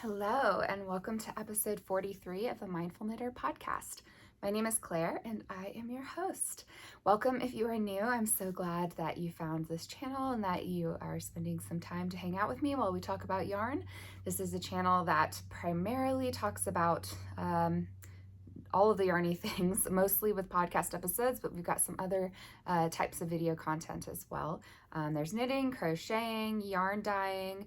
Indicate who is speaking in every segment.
Speaker 1: Hello, and welcome to episode 43 of the Mindful Knitter podcast. My name is Claire, and I am your host. Welcome if you are new. I'm so glad that you found this channel and that you are spending some time to hang out with me while we talk about yarn. This is a channel that primarily talks about all of the yarny things, mostly with podcast episodes, but we've got some other types of video content as well. There's knitting, crocheting, yarn dyeing,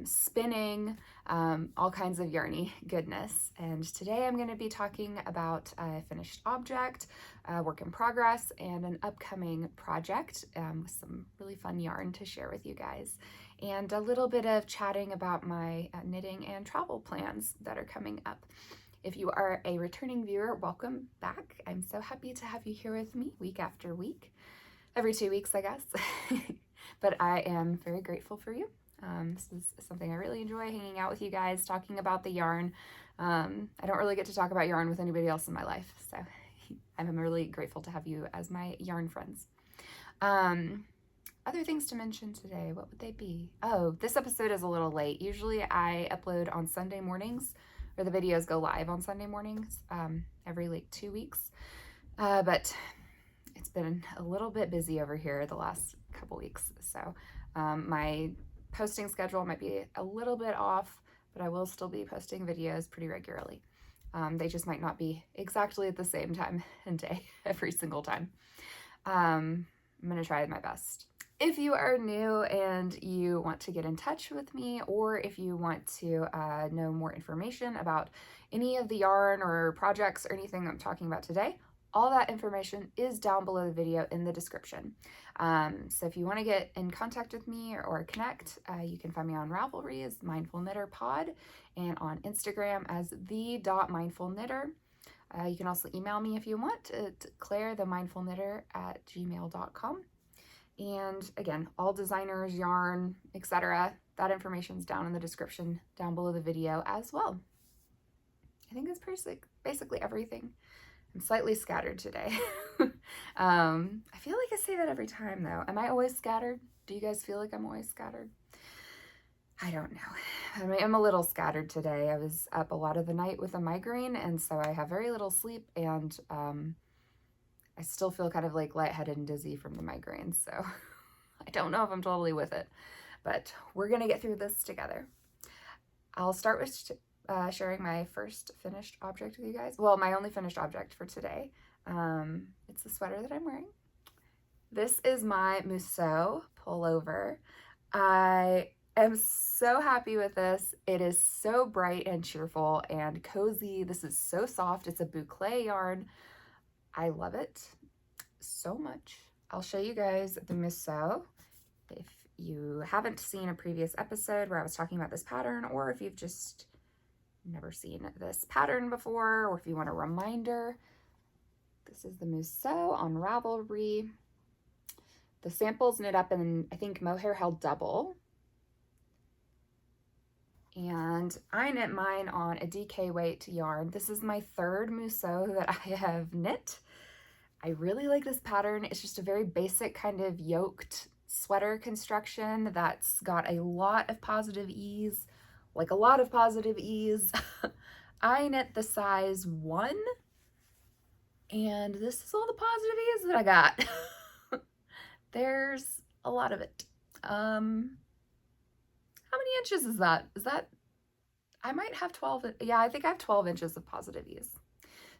Speaker 1: spinning, all kinds of yarny goodness. And today I'm going to be talking about a finished object, a work in progress, and an upcoming project with some really fun yarn to share with you guys. And a little bit of chatting about my knitting and travel plans that are coming up. If you are a returning viewer, welcome back. I'm so happy to have you here with me week after week, every 2 weeks, I guess. But I am very grateful for you. This is something I really enjoy, hanging out with you guys, talking about the yarn. I don't really get to talk about yarn with anybody else in my life, so I'm really grateful to have you as my yarn friends. Other things to mention today, what would they be? Oh, this episode is a little late. Usually I upload on Sunday mornings, or the videos go live on Sunday mornings every like 2 weeks. But it's been a little bit busy over here the last couple weeks. So my posting schedule might be a little bit off, but I will still be posting videos pretty regularly. They just might not be exactly at the same time and day every single time. I'm going to try my best. If you are new and you want to get in touch with me, or if you want to know more information about any of the yarn or projects or anything I'm talking about today, all that information is down below the video in the description. So if you want to get in contact with me or connect, you can find me on Ravelry as Mindful Knitter Pod and on Instagram as the.mindfulknitter. You can also email me if you want at clairethemindfulknitter@gmail.com. And again, all designers, yarn, etc., that information is down in the description down below the video as well. I think that's basically everything. I'm slightly scattered today. I feel like I say that every time though. Am I always scattered? Do you guys feel like I'm always scattered? I don't know. I mean, I'm a little scattered today. I was up a lot of the night with a migraine, and so I have very little sleep, and I still feel kind of like lightheaded and dizzy from the migraine, so I don't know if I'm totally with it, but we're gonna get through this together. I'll start with sharing my first finished object with you guys. Well, my only finished object for today. It's the sweater that I'm wearing. This is my Mousseux pullover. I am so happy with this. It is so bright and cheerful and cozy. This is so soft. It's a boucle yarn. I love it so much. I'll show you guys the Mousseux if you haven't seen a previous episode where I was talking about this pattern, or if you've just never seen this pattern before, or if you want a reminder. This is the Mousseux on Ravelry. The sample's knit up in, I think, mohair held double. And I knit mine on a DK weight yarn. This is my third Mousseux that I have knit. I really like this pattern. It's just a very basic kind of yoked sweater construction that's got a lot of positive ease, like a lot of positive ease. I knit the size 1, and this is all the positive ease that I got. There's a lot of it. How many inches is that? I might have 12. Yeah, I think I have 12 inches of positive ease.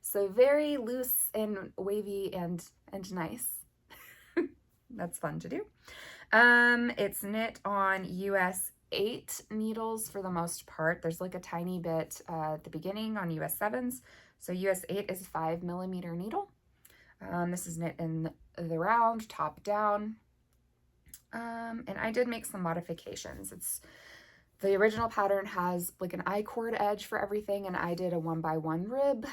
Speaker 1: So very loose and wavy and nice. That's fun to do. It's knit on US 8 needles for the most part. There's like a tiny bit at the beginning on US 7s. So US 8 is a 5mm needle. This is knit in the round, top down. And I did make some modifications. The original pattern has like an I-cord edge for everything, and I did a 1x1 rib.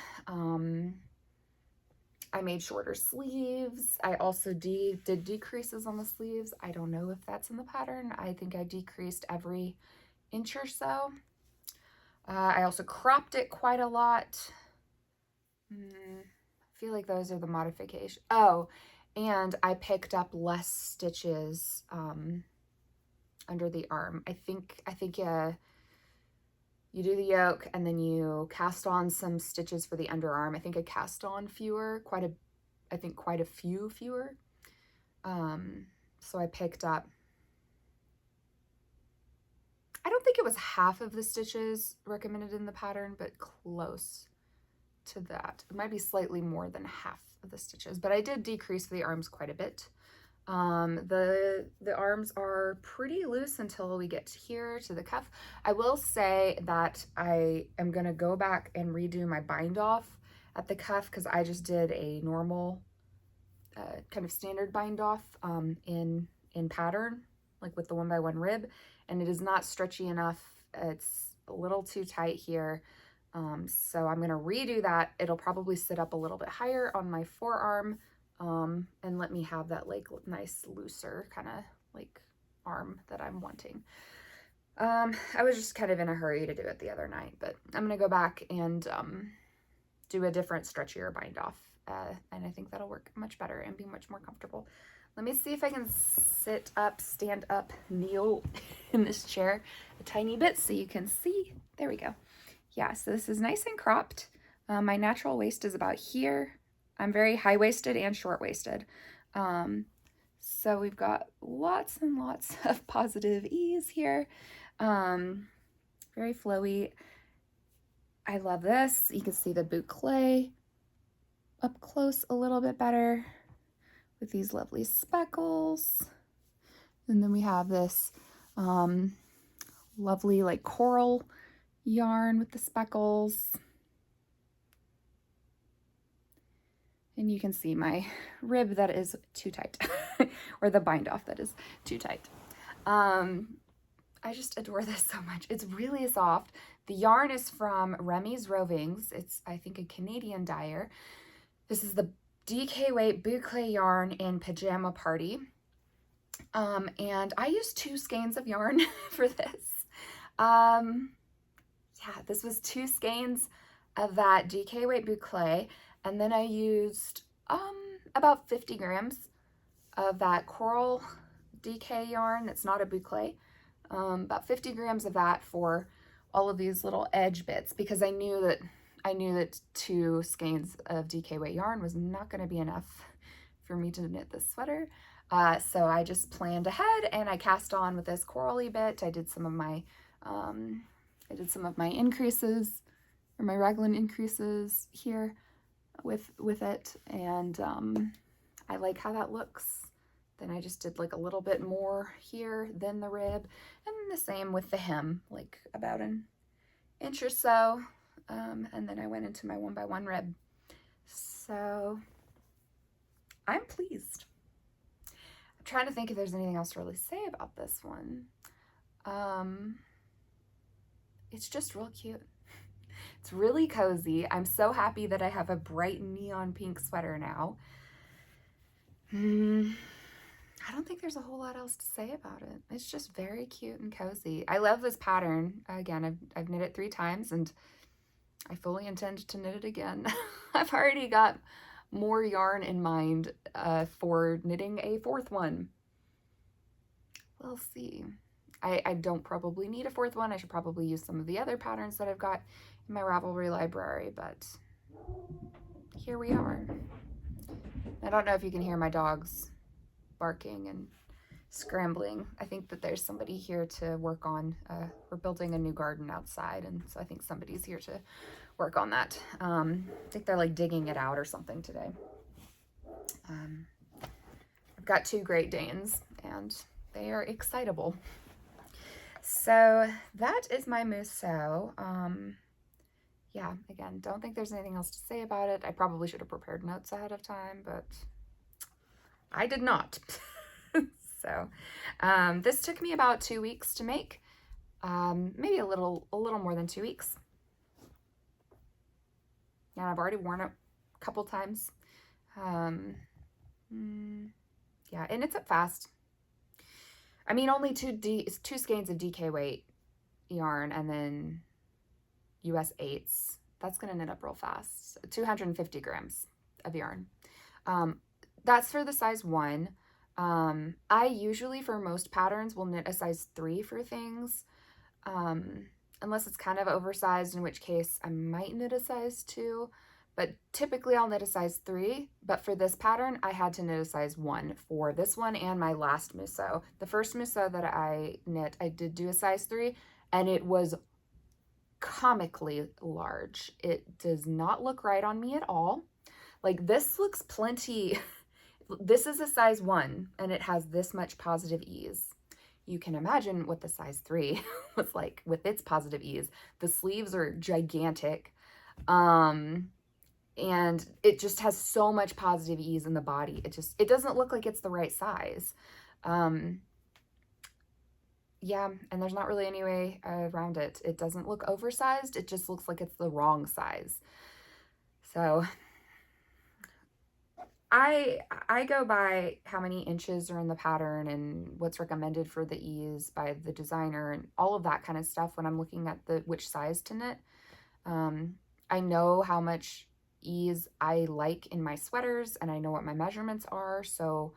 Speaker 1: I made shorter sleeves. I also did decreases on the sleeves. I don't know if that's in the pattern. I think I decreased every inch or so. I also cropped it quite a lot. I feel like those are the modifications. Oh, and I picked up less stitches under the arm. I think you do the yoke and then you cast on some stitches for the underarm. I think I cast on fewer, quite a few fewer. So I picked up, I don't think it was half of the stitches recommended in the pattern, but close to that. It might be slightly more than half of the stitches, but I did decrease the arms quite a bit. The arms are pretty loose until we get here to the cuff. I will say that I am going to go back and redo my bind off at the cuff because I just did a normal kind of standard bind off in pattern, like with the 1x1 rib, and it is not stretchy enough. It's a little too tight here. So I'm going to redo that. It'll probably sit up a little bit higher on my forearm, and let me have that like nice looser kind of like arm that I'm wanting. I was just kind of in a hurry to do it the other night, but I'm going to go back and do a different stretchier bind off, and I think that'll work much better and be much more comfortable. Let me see if I can sit up, stand up, kneel in this chair a tiny bit so you can see. There we go. Yeah, so this is nice and cropped. My natural waist is about here. I'm very high-waisted and short-waisted. So we've got lots and lots of positive ease here. Very flowy. I love this. You can see the boucle up close a little bit better with these lovely speckles. And then we have this lovely like coral yarn with the speckles. And you can see my rib that is too tight, or the bind off that is too tight. I just adore this so much. It's really soft. The yarn is from Remi's Rovings. It's, I think, a Canadian dyer. This is the DK weight boucle yarn in Pyjama Party. And I used 2 skeins of yarn for this. Yeah, this was 2 skeins of that DK weight boucle. And then I used about 50 grams of that coral DK yarn. It's not a boucle. About 50 grams of that for all of these little edge bits, because I knew that 2 skeins of DK weight yarn was not going to be enough for me to knit this sweater. So I just planned ahead and I cast on with this corally bit. I did some of my increases, or my raglan increases here with it, and I like how that looks. Then I just did like a little bit more here than the rib, and the same with the hem, like about an inch or so, and then I went into my 1x1 rib. So I'm pleased. I'm trying to think if there's anything else to really say about this one. It's just real cute. It's really cozy. I'm so happy that I have a bright neon pink sweater now. I don't think there's a whole lot else to say about it. It's just very cute and cozy. I love this pattern. Again, I've knit it 3 times and I fully intend to knit it again. I've already got more yarn in mind for knitting a 4th one. We'll see. I don't probably need a 4th one. I should probably use some of the other patterns that I've got in my Ravelry library, but here we are. I don't know if you can hear my dogs barking and scrambling. I think that there's somebody here to work on, we're building a new garden outside, and so I think somebody's here to work on that. I think they're like digging it out or something today. I've got 2 Great Danes and they are excitable. So that is my Mousseux. Yeah, again, don't think there's anything else to say about it. I probably should have prepared notes ahead of time, but I did not. So this took me about 2 weeks to make, maybe a little more than 2 weeks. And I've already worn it a couple times. Yeah, and it's up fast. I mean, only 2 skeins of DK weight yarn and then US 8s. That's going to knit up real fast. 250 grams of yarn. That's for the size 1. I usually, for most patterns, will knit a size 3 for things. unless it's kind of oversized, in which case I might knit a size 2, but typically I'll knit a size 3. But for this pattern, I had to knit a size 1 for this one and my last Mousseux. The first Mousseux that I knit, I did do a size 3, and it was comically large. It does not look right on me at all. Like, this looks plenty. This is a size 1, and it has this much positive ease. You can imagine what the size 3 was like with its positive ease. The sleeves are gigantic. And it just has so much positive ease in the body. It doesn't look like it's the right size. Yeah, and there's not really any way around it. It doesn't look oversized. It just looks like it's the wrong size. So I go by how many inches are in the pattern and what's recommended for the ease by the designer and all of that kind of stuff when I'm looking at which size to knit. I know how much ease I like in my sweaters, and I know what my measurements are, so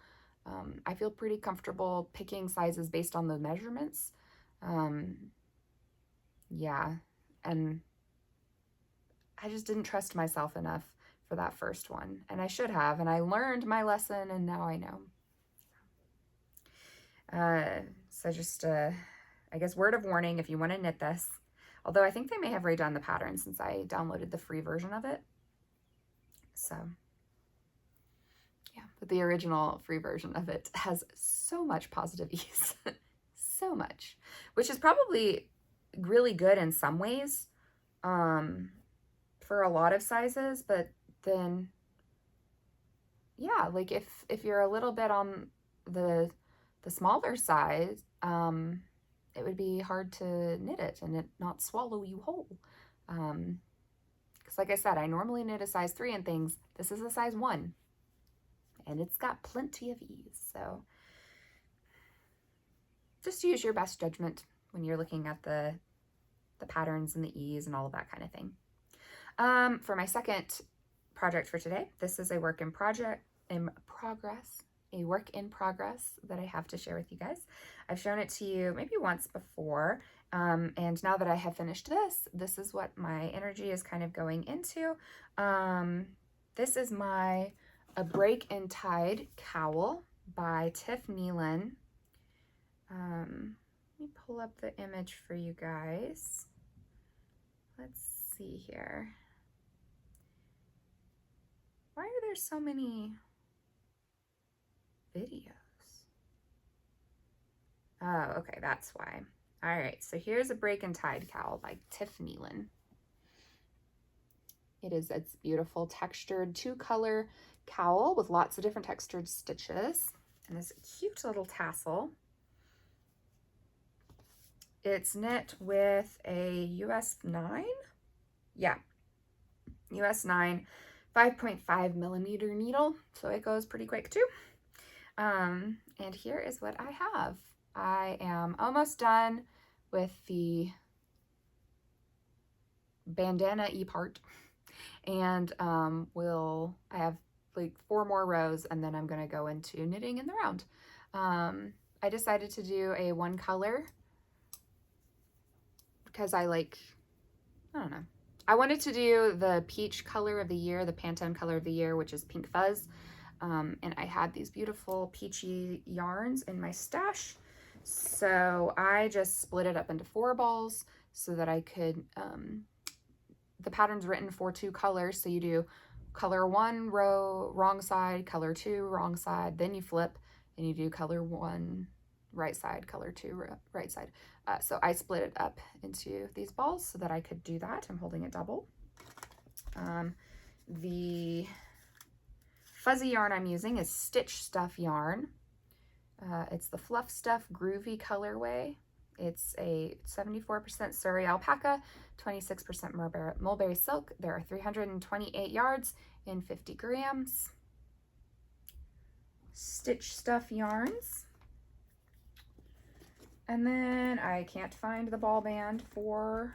Speaker 1: I feel pretty comfortable picking sizes based on the measurements. Yeah, and I just didn't trust myself enough for that first one, and I should have, and I learned my lesson, and now I know. So just I guess word of warning if you want to knit this, although I think they may have redone the pattern since I downloaded the free version of it. So yeah, but the original free version of it has so much positive ease, so much, which is probably really good in some ways for a lot of sizes, but then yeah, like if you're a little bit on the smaller size, it would be hard to knit it and it not swallow you whole. Because like I said, I normally knit a size 3 and things. This is a size 1, and it's got plenty of ease. So just use your best judgment when you're looking at the patterns and the ease and all of that kind of thing. For my second project for today, this is a work in progress that I have to share with you guys. I've shown it to you maybe once before, and now that I have finished this is what my energy is kind of going into. This is a Break and Tide Cowl by Tiff Neilan. Let me pull up the image for you guys. Let's see here. Why are there so many videos? Oh, okay, that's why. All right, so here's a Break and Tide Cowl by Tiff Neilan. It's beautiful textured 2-color cowl with lots of different textured stitches and this cute little tassel. It's knit with a US 9? Yeah, US 9 5.5 millimeter needle, so it goes pretty quick too. And here is what I have. I am almost done with the bandana-y part, and I have like 4 more rows, and then I'm gonna go into knitting in the round. I decided to do a 1 color because I don't know. I wanted to do the peach color of the year, the Pantone color of the year, which is Pink Fuzz. And I had these beautiful peachy yarns in my stash. So I just split it up into 4 balls so that I could, the pattern's written for 2 colors. So you do color 1 row, wrong side, color 2, wrong side, then you flip and you do color 1, right side, color 2, right side. So I split it up into these balls so that I could do that. I'm holding it double. The fuzzy yarn I'm using is Stitch Stuff yarn. It's the Fluff Stuff Groovy colorway. It's a 74% Suri alpaca, 26% mulberry silk. There are 328 yards in 50 grams. Stitch Stuff yarns. And then I can't find the ball band for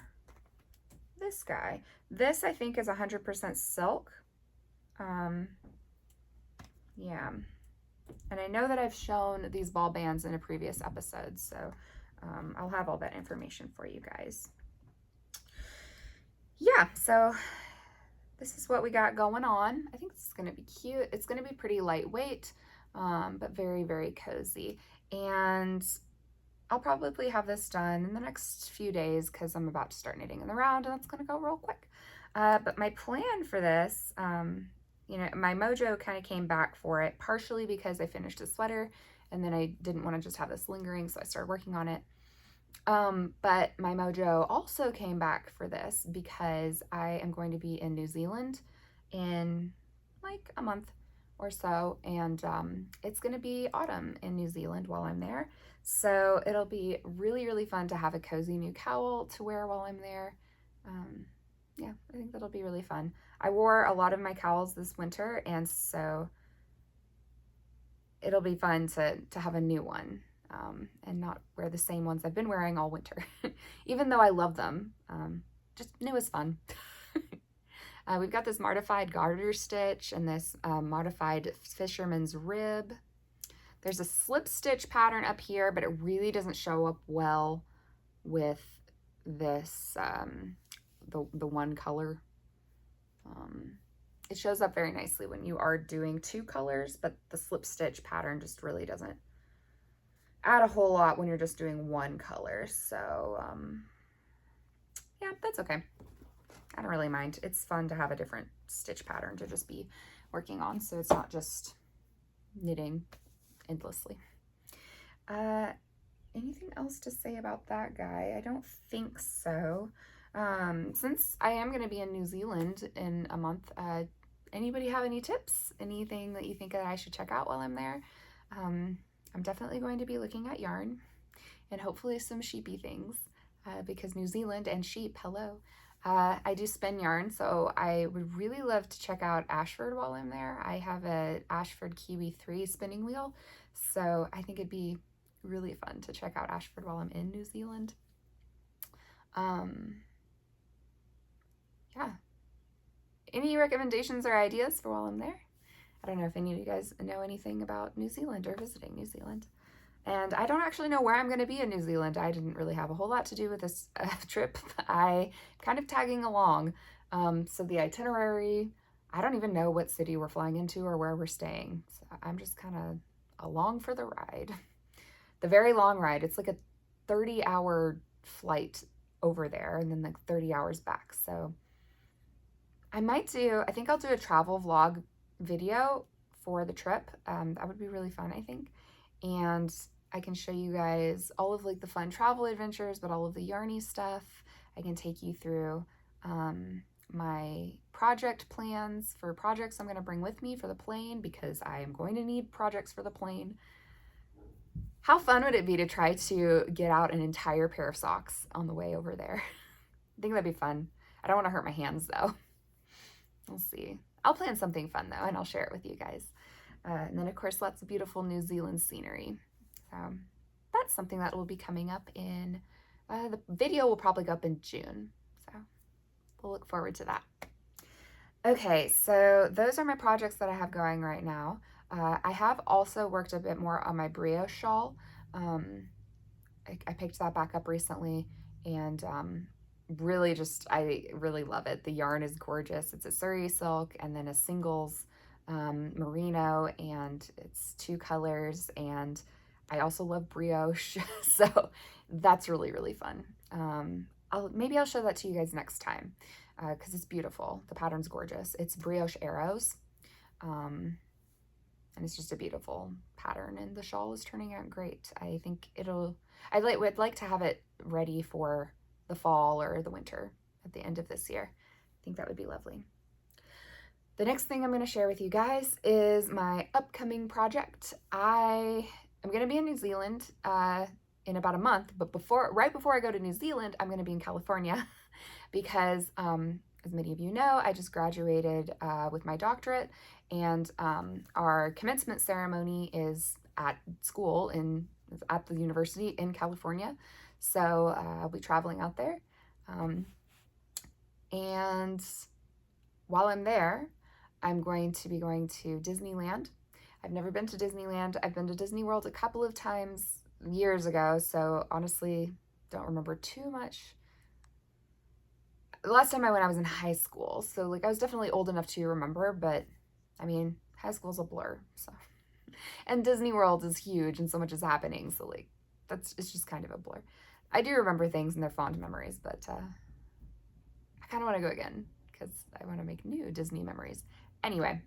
Speaker 1: this guy. This I think is 100% silk. Yeah. And I know that I've shown these ball bands in a previous episode, so I'll have all that information for you guys. yeah, so this is what we got going on. I think this is going to be cute. It's going to be pretty lightweight, but very, very cozy. And I'll probably have this done in the next few days because I'm about to start knitting in the round, and that's going to go real quick. But my plan for this, you know, my mojo kind of came back for it, partially because I finished a sweater, and then I didn't want to just have this lingering, so I started working on it. But my mojo also came back for this because I am going to be in New Zealand in like a month or so, and it's going to be autumn in New Zealand while I'm there. So it'll be really, really fun to have a cozy new cowl to wear while I'm there. Yeah, I think that'll be really fun. I wore a lot of my cowls this winter, and so it'll be fun to have a new one. And not wear the same ones I've been wearing all winter, even though I love them. Just new is fun. We've got this modified garter stitch and this modified fisherman's rib. There's a slip stitch pattern up here, but it really doesn't show up well with this, the one color. It shows up very nicely when you are doing two colors, but the slip stitch pattern just really doesn't add a whole lot when you're just doing one color. So yeah, that's okay. I don't really mind. It's fun to have a different stitch pattern to just be working on, so it's not just knitting endlessly. Anything else to say about that guy? I don't think so. Since I am going to be in New Zealand in a month, anybody have any tips? Anything that you think that I should check out while I'm there? I'm definitely going to be looking at yarn and hopefully some sheepy things because New Zealand and sheep, hello. I do spin yarn, so I would really love to check out Ashford while I'm there. I have a Ashford Kiwi 3 spinning wheel, so I think it'd be really fun to check out Ashford while I'm in New Zealand. Yeah. Any recommendations or ideas for while I'm there? I don't know if any of you guys know anything about New Zealand or visiting New Zealand. And I don't actually know where I'm going to be in New Zealand. I didn't really have a whole lot to do with this trip. I'm kind of tagging along. So the itinerary, I don't even know what city we're flying into or where we're staying. So I'm just kind of along for the ride. The very long ride. It's like a 30-hour flight over there and then like 30 hours back. So I think I'll do a travel vlog video for the trip. That would be really fun, I think. And I can show you guys all of like the fun travel adventures, but all of the yarny stuff. I can take you through my project plans for projects I'm going to bring with me for the plane because I am going to need projects for the plane. How fun would it be to try to get out an entire pair of socks on the way over there? I think that'd be fun. I don't want to hurt my hands though. We'll see. I'll plan something fun though, and I'll share it with you guys. And then of course, lots of beautiful New Zealand scenery. So that's something that will be coming up in, the video will probably go up in June. So we'll look forward to that. Okay, so those are my projects that I have going right now. I have also worked a bit more on my brioche shawl. I picked that back up recently and I really love it. The yarn is gorgeous. It's a suri silk and then a singles merino, and it's 2 colors, and I also love brioche, so that's really, really fun. Maybe I'll show that to you guys next time because it's beautiful. The pattern's gorgeous. It's brioche arrows, and it's just a beautiful pattern, and the shawl is turning out great. I think would like to have it ready for the fall or the winter at the end of this year. I think that would be lovely. The next thing I'm going to share with you guys is my upcoming project. I am going to be in New Zealand in about a month, but right before I go to New Zealand, I'm going to be in California because, as many of you know, I just graduated with my doctorate, and our commencement ceremony is at the university in California. So I'll be traveling out there. And while I'm there, I'm going to be going to Disneyland. I've never been to Disneyland. I've been to Disney World a couple of times years ago, so honestly, don't remember too much. the last time I went, I was in high school. So like I was definitely old enough to remember, but I mean, high school's a blur. So, and Disney World is huge and so much is happening. So like, it's just kind of a blur. I do remember things and they're fond memories, but I kind of want to go again because I want to make new Disney memories. Anyway,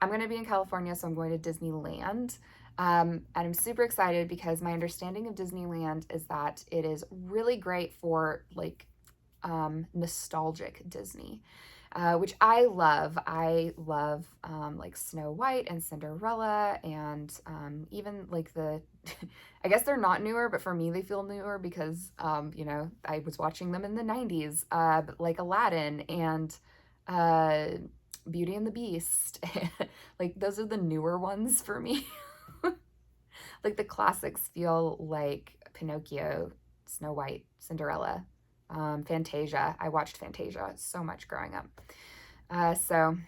Speaker 1: I'm going to be in California, so I'm going to Disneyland. And I'm super excited because my understanding of Disneyland is that it is really great for like nostalgic Disney, which I love. I love like Snow White and Cinderella and even like the, I guess they're not newer, but for me they feel newer because, you know, I was watching them in the 90s, like Aladdin and Beauty and the Beast. Like those are the newer ones for me. Like the classics feel like Pinocchio, Snow White, Cinderella, Fantasia. I watched Fantasia so much growing up. So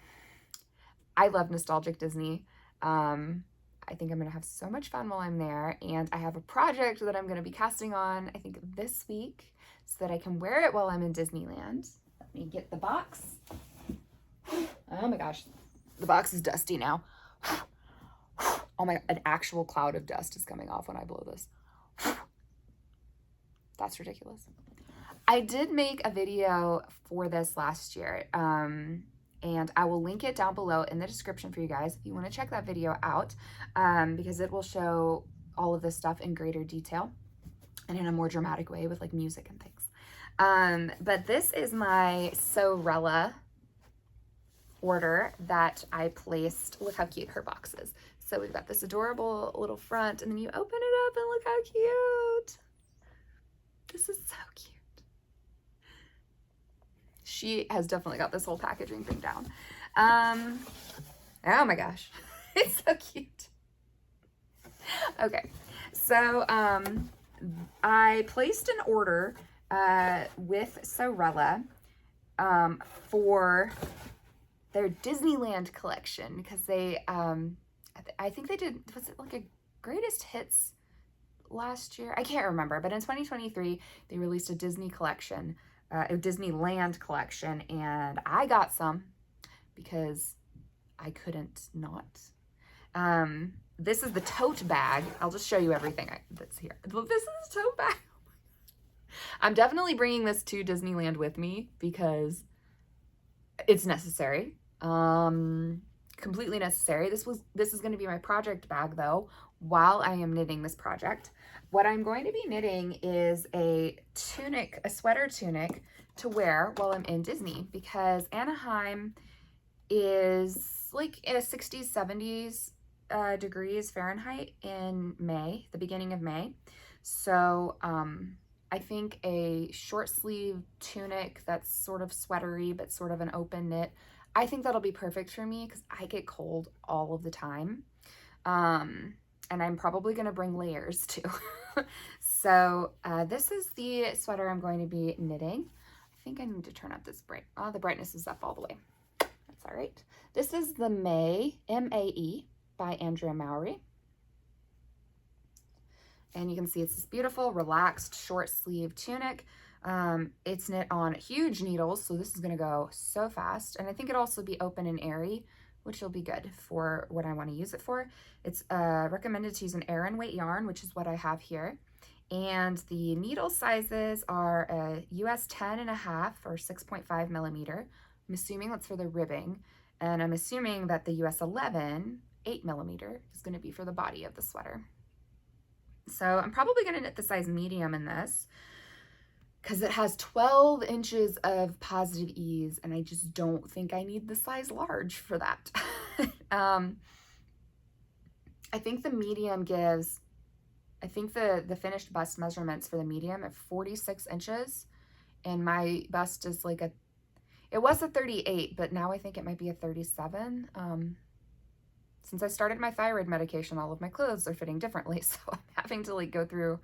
Speaker 1: I love nostalgic Disney. I think I'm going to have so much fun while I'm there. And I have a project that I'm going to be casting on, I think this week, so that I can wear it while I'm in Disneyland. Let me get the box. Oh my gosh, the box is dusty now. Oh my, an actual cloud of dust is coming off when I blow this. That's ridiculous. I did make a video for this last year, and I will link it down below in the description for you guys if you want to check that video out, because it will show all of this stuff in greater detail and in a more dramatic way with like music and things. But this is my Sewrella order that I placed. Look how cute her box is. So we've got this adorable little front, and then you open it up and look how cute. This is so cute. She has definitely got this whole packaging thing down. Oh my gosh, it's so cute. Okay, so I placed an order with Sewrella for their Disneyland collection because they, I think they did, was it like a greatest hits last year? I can't remember, but in 2023, they released a Disney collection, a Disneyland collection, and I got some because I couldn't not. This is the tote bag. I'll just show you everything that's here. This is the tote bag. I'm definitely bringing this to Disneyland with me because it's necessary. Completely necessary. This is going to be my project bag though, while I am knitting this project. What I'm going to be knitting is a tunic, a sweater tunic to wear while I'm in Disney because Anaheim is like in a 60s, 70s degrees Fahrenheit in May, the beginning of May. So I think a short sleeve tunic that's sort of sweatery but sort of an open knit, I think that'll be perfect for me because I get cold all of the time. And I'm probably going to bring layers too. So this is the sweater I'm going to be knitting. I think I need to turn up this bright. Oh, the brightness is up all the way. That's all right. This is the May, M-A-E, by Andrea Mowry. And you can see it's this beautiful, relaxed, short sleeve tunic. It's knit on huge needles, so this is going to go so fast. And I think it'll also be open and airy, which will be good for what I want to use it for. It's recommended to use an Aran weight yarn, which is what I have here. And the needle sizes are a US 10.5 or 6.5 millimeter. I'm assuming that's for the ribbing. And I'm assuming that the US 11, 8 millimeter, is going to be for the body of the sweater. So I'm probably going to knit the size medium in this because it has 12 inches of positive ease, and I just don't think I need the size large for that. I think the medium gives, I think the finished bust measurements for the medium are 46 inches, and my bust is like it was a 38, but now I think it might be a 37. Since I started my thyroid medication, all of my clothes are fitting differently, so I'm having to like go through,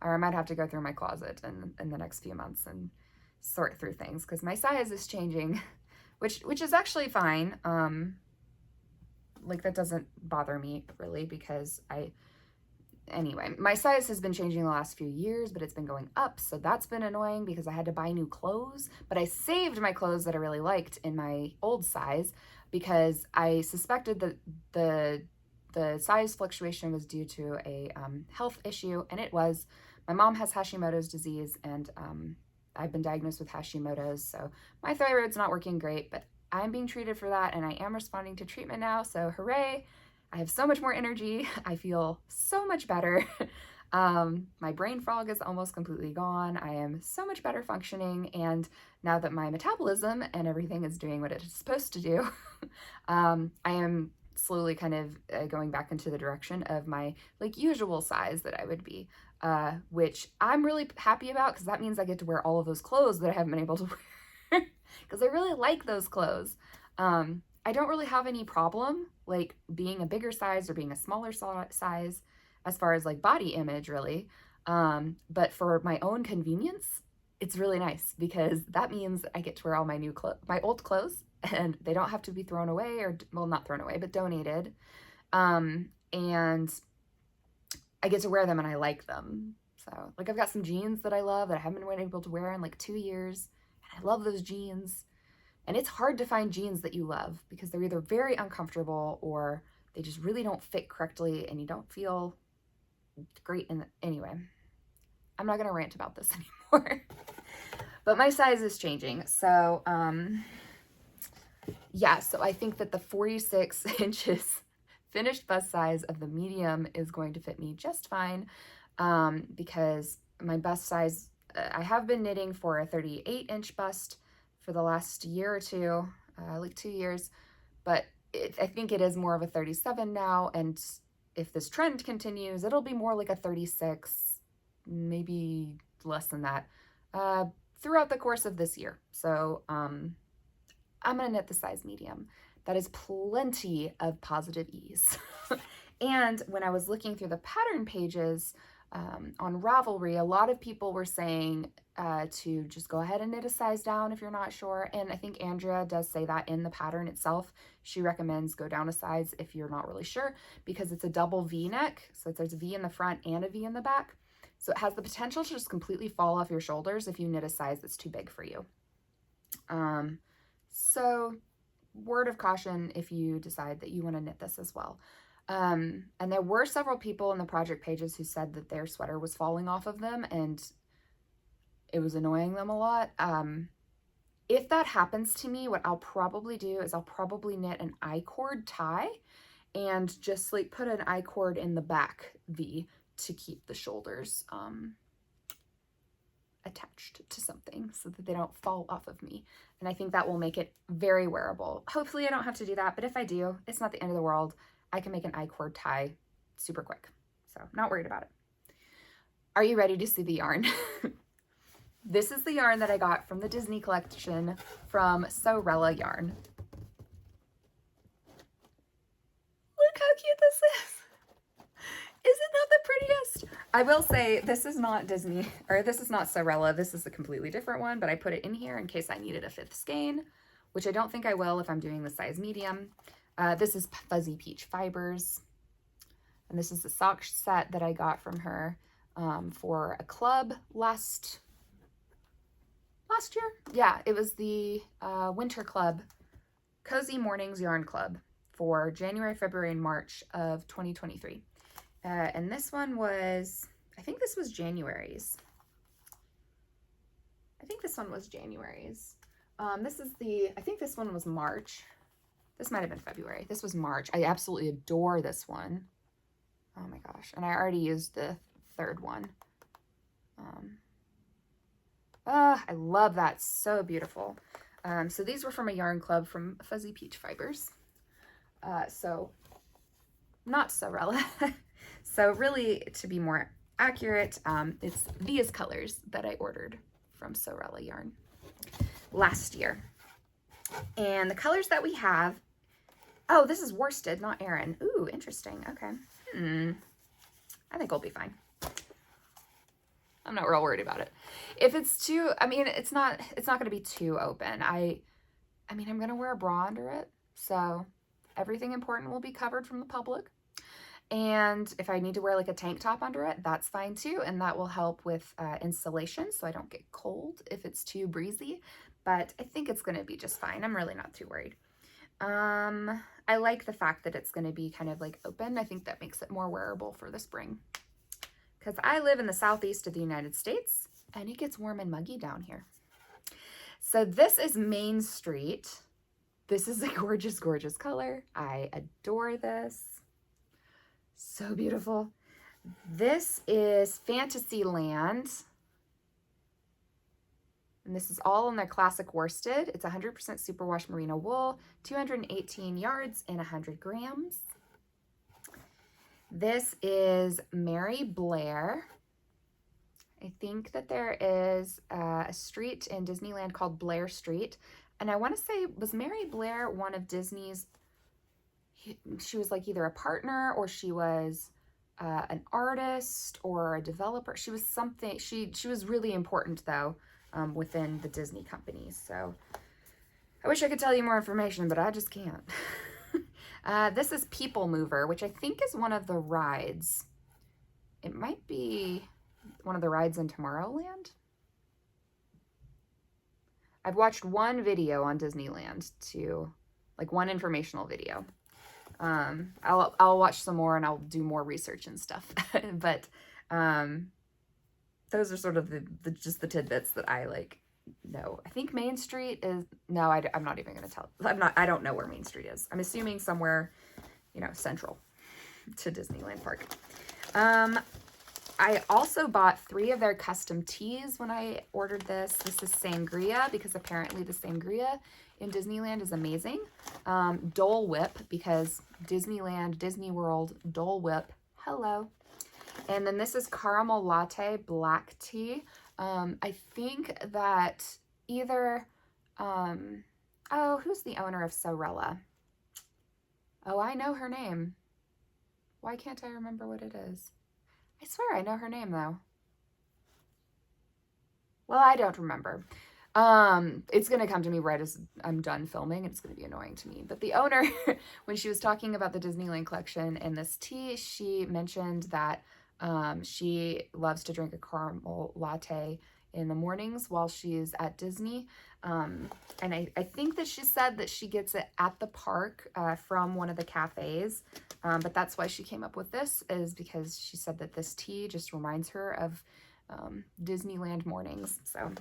Speaker 1: or I might have to go through my closet in the next few months and sort through things because my size is changing, which is actually fine. Like that doesn't bother me really because anyway, my size has been changing the last few years, but it's been going up. So that's been annoying because I had to buy new clothes, but I saved my clothes that I really liked in my old size because I suspected that the size fluctuation was due to a health issue, and it was. My mom has Hashimoto's disease, and I've been diagnosed with Hashimoto's, so my thyroid's not working great, but I'm being treated for that, and I am responding to treatment now, so hooray! I have so much more energy. I feel so much better. My brain fog is almost completely gone. I am so much better functioning, and now that my metabolism and everything is doing what it is supposed to do, I am slowly kind of going back into the direction of my like usual size that I would be, which I'm really happy about because that means I get to wear all of those clothes that I haven't been able to wear because I really like those clothes. I don't really have any problem like being a bigger size or being a smaller size as far as like body image really. But for my own convenience, it's really nice because that means I get to wear all my my old clothes and they don't have to be thrown away or, well, not thrown away, but donated. And I get to wear them and I like them. So like I've got some jeans that I love that I haven't been able to wear in like 2 years. And I love those jeans. And it's hard to find jeans that you love because they're either very uncomfortable or they just really don't fit correctly and you don't feel great in anyway. I'm not going to rant about this anymore. But my size is changing. So, yeah, so I think that the 46 inches finished bust size of the medium is going to fit me just fine, because my bust size, I have been knitting for a 38-inch bust for the last year or two, like 2 years, but I think it is more of a 37 now, and if this trend continues, it'll be more like a 36, maybe less than that, throughout the course of this year. So I'm gonna knit the size medium. That is plenty of positive ease. And when I was looking through the pattern pages on Ravelry, a lot of people were saying to just go ahead and knit a size down if you're not sure. And I think Andrea does say that in the pattern itself. She recommends go down a size if you're not really sure because it's a double V neck. So there's a V in the front and a V in the back. So it has the potential to just completely fall off your shoulders if you knit a size that's too big for you. So word of caution if you decide that you want to knit this as well. And there were several people in the project pages who said that their sweater was falling off of them and it was annoying them a lot. If that happens to me, what I'll probably do is I'll probably knit an I-cord tie and just like put an I-cord in the back V to keep the shoulders attached to something so that they don't fall off of me. And I think that will make it very wearable. Hopefully I don't have to do that, but if I do, it's not the end of the world. I can make an I-cord tie super quick. So not worried about it. Are you ready to see the yarn? This is the yarn that I got from the Disney collection from Sewrella Yarn. Look how cute this is. Isn't that the prettiest? I will say this is not Disney, or this is not Sewrella. This is a completely different one, but I put it in here in case I needed a 5th skein, which I don't think I will if I'm doing the size medium. This is Fuzzy Peach Fibers, and this is the sock set that I got from her for a club last year. Yeah, it was the Winter Club, Cozy Mornings Yarn Club for January, February, and March of 2023. And this one was, I think this was January's. I think this one was January's. I think this one was March. This might have been February. This was March. I absolutely adore this one. Oh my gosh. And I already used the 3rd one. I love that. So beautiful. So these were from a yarn club from Fuzzy Peach Fibers. So not Sewrella. So really, to be more accurate, it's these colors that I ordered from Sewrella Yarn last year. And the colors that we have, oh, this is worsted, not Aran. Ooh, interesting. Okay. I think we'll be fine. I'm not real worried about it. If it's too, I mean, it's not going to be too open. I mean, I'm going to wear a bra under it. So everything important will be covered from the public. And if I need to wear like a tank top under it, that's fine too. And that will help with insulation so I don't get cold if it's too breezy. But I think it's going to be just fine. I'm really not too worried. I like the fact that it's going to be kind of like open. I think that makes it more wearable for the spring. Because I live in the southeast of the United States and it gets warm and muggy down here. So this is Main Street. This is a gorgeous, gorgeous color. I adore this. So beautiful. This is Fantasyland. And this is all in their classic worsted. It's 100% superwash merino wool, 218 yards and 100 grams. This is Mary Blair. I think that there is a street in Disneyland called Blair Street. And I want to say, was Mary Blair one of Disney's, she was like either a partner or she was an artist or a developer. She was something, she was really important though within the Disney company. So I wish I could tell you more information, but I just can't. This is People Mover, which I think is one of the rides. It might be one of the rides in Tomorrowland. I've watched one video on Disneyland too, like one informational video. I'll watch some more and I'll do more research and stuff. But those are sort of just the tidbits that I like know. I think Main Street is, no, I'm not even going to tell. I don't know where Main Street is. I'm assuming somewhere, you know, central to Disneyland Park. I also bought 3 of their custom tees when I ordered this. This is Sangria because apparently the Sangria in Disneyland is amazing. Dole Whip because Disneyland, Disney World, Dole Whip, hello. And then this is Caramel Latte Black Tea. I think that either, oh, who's the owner of Sewrella? Oh, I know her name. Why can't I remember what it is? I swear I know her name though. Well, I don't remember. It's going to come to me right as I'm done filming. It's going to be annoying to me. But the owner, when she was talking about the Disneyland collection and this tea, she mentioned that she loves to drink a caramel latte in the mornings while she's at Disney. And I think that she said that she gets it at the park from one of the cafes. But that's why she came up with this, is because she said that this tea just reminds her of Disneyland mornings. So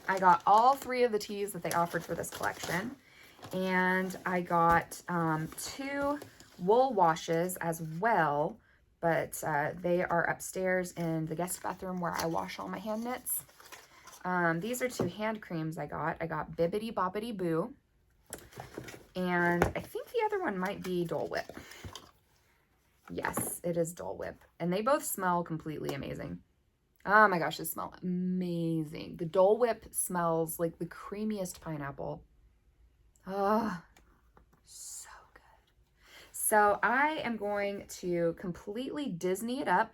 Speaker 1: I got all 3 of the teas that they offered for this collection. And I got 2 wool washes as well, but they are upstairs in the guest bathroom where I wash all my hand knits. These are 2 hand creams I got. I got Bibbidi Bobbidi Boo, and I think the other one might be Dole Whip. Yes, it is Dole Whip, and they both smell completely amazing. Oh my gosh, they smell amazing. The Dole Whip smells like the creamiest pineapple. Oh, so good. So I am going to completely Disney it up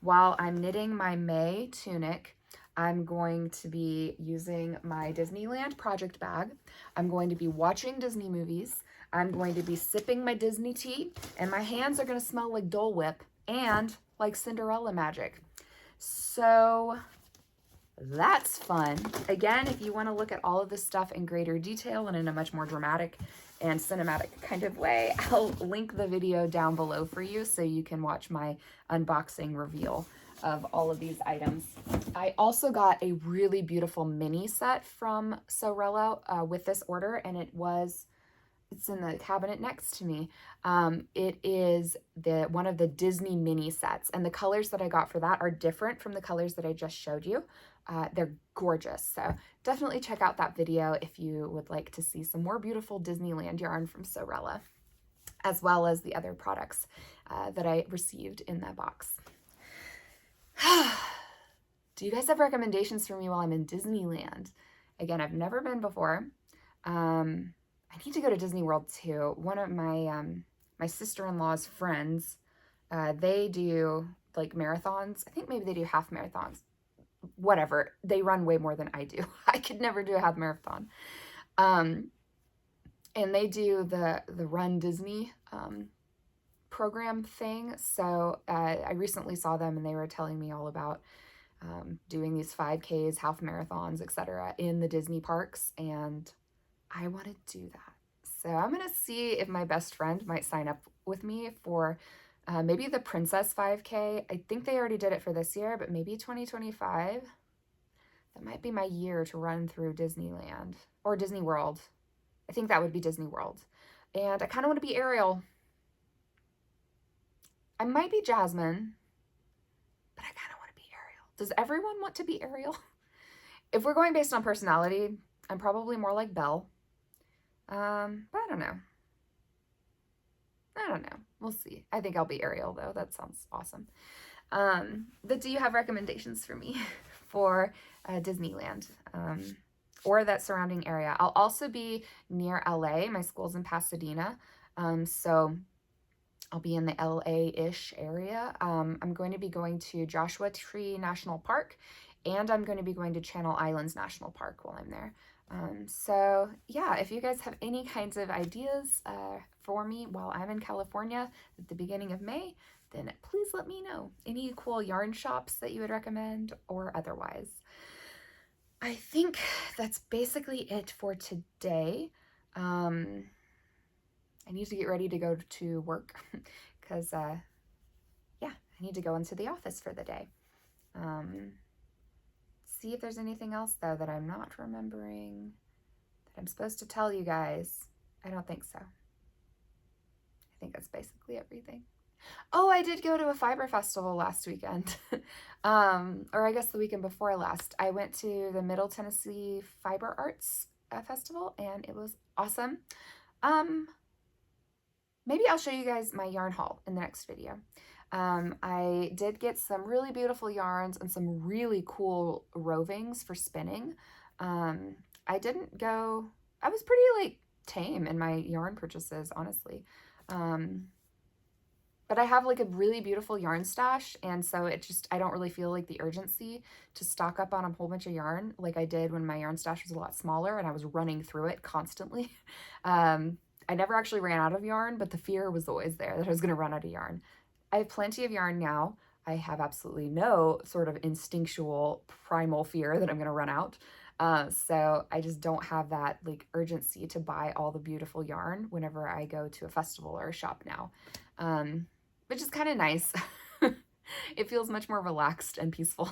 Speaker 1: while I'm knitting my May tunic. I'm going to be using my Disneyland project bag. I'm going to be watching Disney movies. I'm going to be sipping my Disney tea, and my hands are going to smell like Dole Whip and like Cinderella magic. So that's fun. Again, if you want to look at all of this stuff in greater detail and in a much more dramatic and cinematic kind of way, I'll link the video down below for you so you can watch my unboxing reveal of all of these items. I also got a really beautiful mini set from Sewrella with this order, and it's in the cabinet next to me. It is one of the Disney mini sets, and the colors that I got for that are different from the colors that I just showed you. They're gorgeous, so definitely check out that video if you would like to see some more beautiful Disneyland yarn from Sewrella, as well as the other products that I received in that box. Do you guys have recommendations for me while I'm in Disneyland? Again, I've never been before. I need to go to Disney World too. One of my my sister-in-law's friends, they do like marathons. I think maybe they do half marathons. Whatever. They run way more than I do. I could never do a half marathon. And they do the Run Disney program thing. So I recently saw them and they were telling me all about doing these 5Ks, half marathons, etc. in the Disney parks, and I want to do that. So I'm going to see if my best friend might sign up with me for maybe the Princess 5K. I think they already did it for this year, but maybe 2025. That might be my year to run through Disneyland or Disney World. I think that would be Disney World. And I kind of want to be Ariel. I might be Jasmine, but I kind of want to be Ariel. Does everyone want to be Ariel? If we're going based on personality, I'm probably more like Belle. But I don't know. We'll see. I think I'll be Ariel, though. That sounds awesome. But do you have recommendations for me for Disneyland or that surrounding area? I'll also be near LA. My school's in Pasadena. So I'll be in the LA-ish area. I'm going to be going to Joshua Tree National Park, and I'm going to be going to Channel Islands National Park while I'm there. So yeah, if you guys have any kinds of ideas for me while I'm in California at the beginning of May, then please let me know. Any cool yarn shops that you would recommend or otherwise. I think that's basically it for today. I need to get ready to go to work because, yeah, I need to go into the office for the day. See if there's anything else, though, that I'm not remembering that I'm supposed to tell you guys. I don't think so. I think that's basically everything. Oh, I did go to a fiber festival last weekend. Or I guess the weekend before last. I went to the Middle Tennessee Fiber Arts Festival, and it was awesome. Maybe I'll show you guys my yarn haul in the next video. I did get some really beautiful yarns and some really cool rovings for spinning. I didn't go, I was pretty like tame in my yarn purchases, honestly. But I have like a really beautiful yarn stash, and so it just, I don't really feel like the urgency to stock up on a whole bunch of yarn like I did when my yarn stash was a lot smaller and I was running through it constantly. I never actually ran out of yarn, but the fear was always there that I was going to run out of yarn. I have plenty of yarn now. I have absolutely no sort of instinctual primal fear that I'm going to run out. So I just don't have that like urgency to buy all the beautiful yarn whenever I go to a festival or a shop now, which is kind of nice. It feels much more relaxed and peaceful.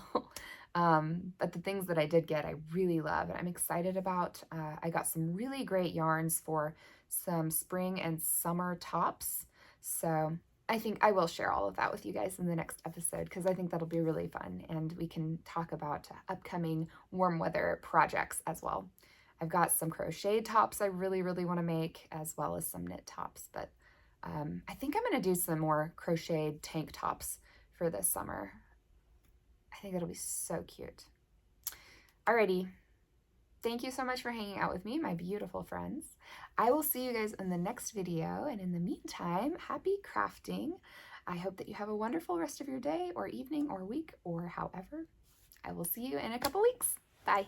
Speaker 1: But the things that I did get, I really love and I'm excited about. I got some really great yarns for some spring and summer tops. So I think I will share all of that with you guys in the next episode because I think that'll be really fun and we can talk about upcoming warm weather projects as well. I've got some crocheted tops I really, really want to make as well as some knit tops, but I think I'm going to do some more crocheted tank tops for this summer. I think that'll be so cute. Alrighty. Thank you so much for hanging out with me, my beautiful friends. I will see you guys in the next video, and in the meantime, happy crafting. I hope that you have a wonderful rest of your day or evening or week or however. I will see you in a couple weeks. Bye.